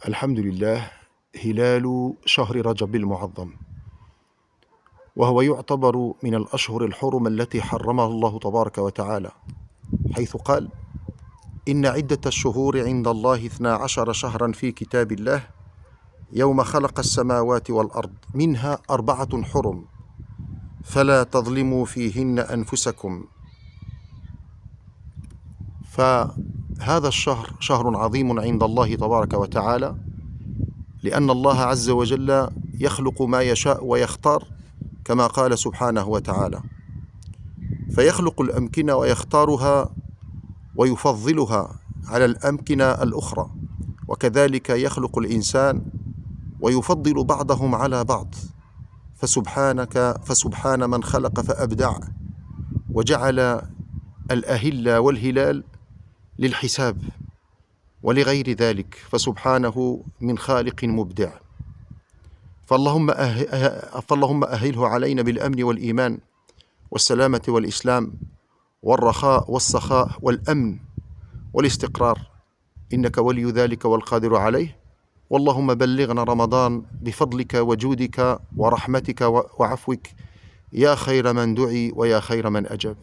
الحمد لله. هلال شهر رجب المعظم، وهو يعتبر من الأشهر الحرم التي حرمها الله تبارك وتعالى، حيث قال: إن عدة الشهور عند الله 12 شهرا في كتاب الله يوم خلق السماوات والأرض منها 4 حرم فلا تظلموا فيهن أنفسكم. فهذا الشهر شهر عظيم عند الله تبارك وتعالى، لأن الله عز وجل يخلق ما يشاء ويختار، كما قال سبحانه وتعالى، فيخلق الأمكنة ويختارها ويفضلها على الأمكنة الأخرى، وكذلك يخلق الإنسان ويفضل بعضهم على بعض. فسبحان من خلق فأبدع، وجعل الأهلة والهلال للحساب ولغير ذلك، فسبحانه من خالق مبدع. فاللهم أهله علينا بالأمن والإيمان والسلامة والإسلام والرخاء والسخاء والأمن والاستقرار، إنك ولي ذلك والقادر عليه. واللهم بلغنا رمضان بفضلك وجودك ورحمتك وعفوك، يا خير من دعي ويا خير من أجاب.